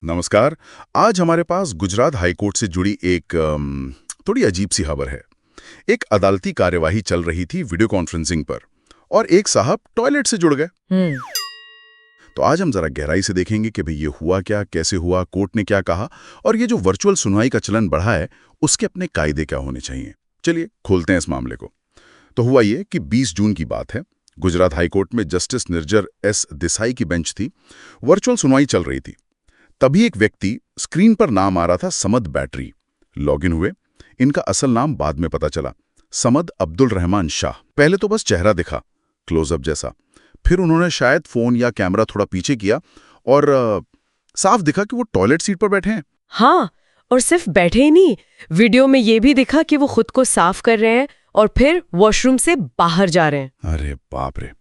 नमस्कार। आज हमारे पास गुजरात हाईकोर्ट से जुड़ी एक थोड़ी अजीब सी खबर है। एक अदालती कार्यवाही चल रही थी वीडियो कॉन्फ्रेंसिंग पर और एक साहब टॉयलेट से जुड़ गए। तो आज हम जरा गहराई से देखेंगे कि भाई ये हुआ क्या, कैसे हुआ, कोर्ट ने क्या कहा और ये जो वर्चुअल सुनवाई का चलन बढ़ा है उसके अपने कायदे क्या होने चाहिए। चलिए खोलते हैं इस मामले को। तो हुआ ये कि 20 जून की बात है। गुजरात हाईकोर्ट में जस्टिस निर्जर एस देसाई की बेंच थी। वर्चुअल सुनवाई चल रही थी। तभी एक व्यक्ति स्क्रीन पर नाम आ रहा था समद बैटरी। लॉगिन हुए। इनका असल नाम बाद में पता चला, समद अब्दुल रहमान शाह। पहले तो बस चेहरा दिखा, क्लोजअप जैसा। फिर उन्होंने शायद फोन या कैमरा थोड़ा पीछे किया और साफ दिखा कि वो टॉयलेट सीट पर बैठे हैं। हाँ, और सिर्फ बैठे ही नहीं, वीडियो में ये भी दिखा कि वो खुद को साफ कर रहे हैं और फिर वॉशरूम से बाहर जा रहे हैं। अरे बाप रे,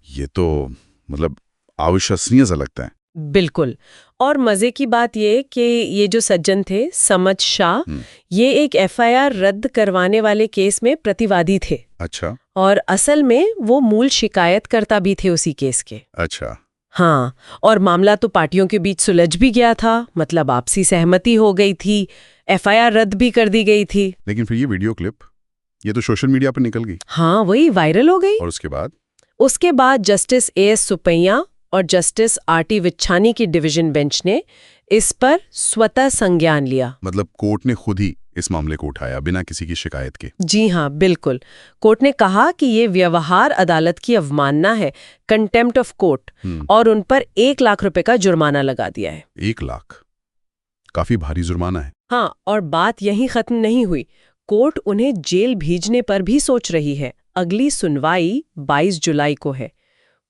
ये तो मतलब अविश्वसनीय सा लगता है। बिल्कुल। और मजे की बात ये कि ये जो सज्जन थे समद शाह, ये एक एफआईआर रद्द करवाने वाले केस में प्रतिवादी थे। अच्छा और असल में वो मूल शिकायतकर्ता भी थे उसी केस के। अच्छा। हाँ, और मामला तो पार्टियों के बीच सुलझ भी गया था, मतलब आपसी सहमति हो गई थी, एफआईआर रद्द भी कर दी गई थी। लेकिन फिर ये वीडियो क्लिप ये तो सोशल मीडिया पर निकल गई। हाँ, वही वायरल हो गई। और उसके बाद जस्टिस एएस सुपैया और जस्टिस आरटी विच्छानी की डिवीजन बेंच ने इस पर स्वतः संज्ञान लिया। मतलब कोर्ट ने खुद ही इस मामले को उठाया बिना किसी की शिकायत के। जी हाँ, बिल्कुल। कोर्ट ने कहा कि ये व्यवहार अदालत की अवमानना है, कंटेम्प्ट ऑफ कोर्ट, और उन पर 1 लाख रुपए का जुर्माना लगा दिया है। 1 लाख काफी भारी जुर्माना है। हाँ, और बात यहीं खत्म नहीं हुई। कोर्ट उन्हें जेल भेजने पर भी सोच रही है। अगली सुनवाई 22 जुलाई को है।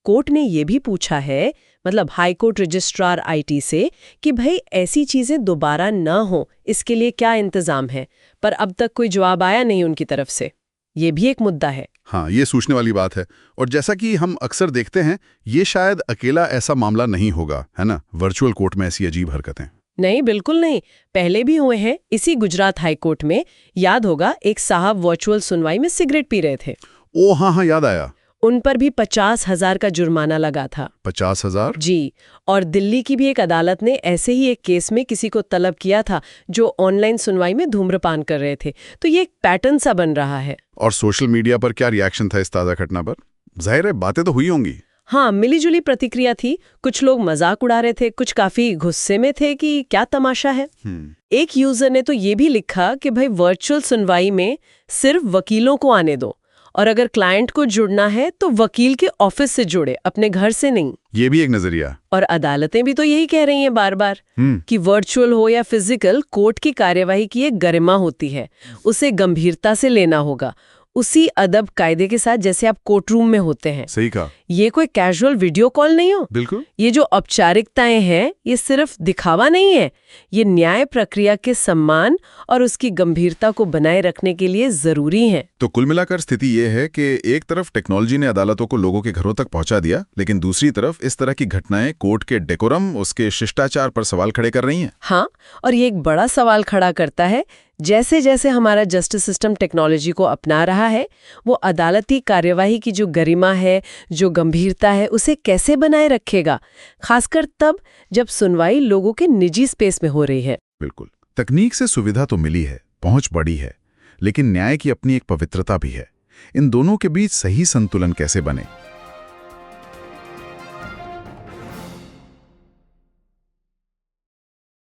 कोर्ट ने ये भी पूछा है, मतलब हाई कोर्ट रजिस्ट्रार आईटी से, कि भाई ऐसी चीजें दोबारा न हो, इसके लिए क्या इंतजाम है। पर अब तक कोई जवाब आया नहीं उनकी तरफ से। ये भी एक मुद्दा है। हाँ, ये सोचने वाली बात है। और जैसा कि हम अक्सर देखते हैं, ये शायद अकेला ऐसा मामला नहीं होगा, है ना, वर्चुअल कोर्ट में ऐसी अजीब हरकतें। नहीं, बिल्कुल नहीं। पहले भी हुए हैं। इसी गुजरात हाई कोर्ट में याद होगा, एक साहब वर्चुअल सुनवाई में सिगरेट पी रहे थे। ओ हाँ, याद आया। उन पर भी 50,000 का जुर्माना लगा था। 50,000? जी। और दिल्ली की भी एक अदालत ने ऐसे ही एक केस में किसी को तलब किया था जो ऑनलाइन सुनवाई में धूम्रपान कर रहे थे। तो ये एक पैटर्न सा बन रहा है। और सोशल मीडिया पर क्या रिएक्शन था इस ताजा घटना पर? जाहिर है बातें तो हुई होंगी। हाँ, मिलीजुली प्रतिक्रिया थी। कुछ लोग मजाक उड़ा रहे थे, कुछ काफी गुस्से में थे कि क्या तमाशा है। एक यूजर ने तो ये भी लिखा कि भाई वर्चुअल सुनवाई में सिर्फ वकीलों को आने दो, और अगर क्लाइंट को जुड़ना है तो वकील के ऑफिस से जुड़े, अपने घर से नहीं। ये भी एक नजरिया। और अदालतें भी तो यही कह रही हैं बार बार कि वर्चुअल हो या फिजिकल, कोर्ट की कार्यवाही की एक गरिमा होती है, उसे गंभीरता से लेना होगा, उसी अदब कायदे के साथ जैसे आप कोर्ट रूम में होते हैं। सही कहा। ये कोई कैजुअल वीडियो कॉल नहीं हो। बिल्कुल। ये जो औपचारिकताएं हैं, ये सिर्फ दिखावा नहीं है, ये न्याय प्रक्रिया के सम्मान और उसकी गंभीरता को बनाए रखने के लिए जरूरी है। तो कुल मिलाकर स्थिति ये है कि एक तरफ टेक्नोलॉजी ने अदालतों को लोगों के घरों तक पहुंचा दिया, लेकिन दूसरी तरफ इस तरह की घटनाएं कोर्ट के डेकोरम, उसके शिष्टाचार पर सवाल खड़े कर रही हैं। हाँ, और ये एक बड़ा सवाल खड़ा करता है, जैसे जैसे हमारा जस्टिस सिस्टम टेक्नोलॉजी को अपना रहा है, वो अदालती कार्यवाही की जो गरिमा है, जो गंभीरता है, उसे कैसे बनाए रखेगा, खासकर तब जब सुनवाई लोगों के निजी स्पेस में हो रही है। बिल्कुल। तकनीक से सुविधा तो मिली है, पहुंच बढ़ी है, लेकिन न्याय की अपनी एक पवित्रता भी है। इन दोनों के बीच सही संतुलन कैसे बने,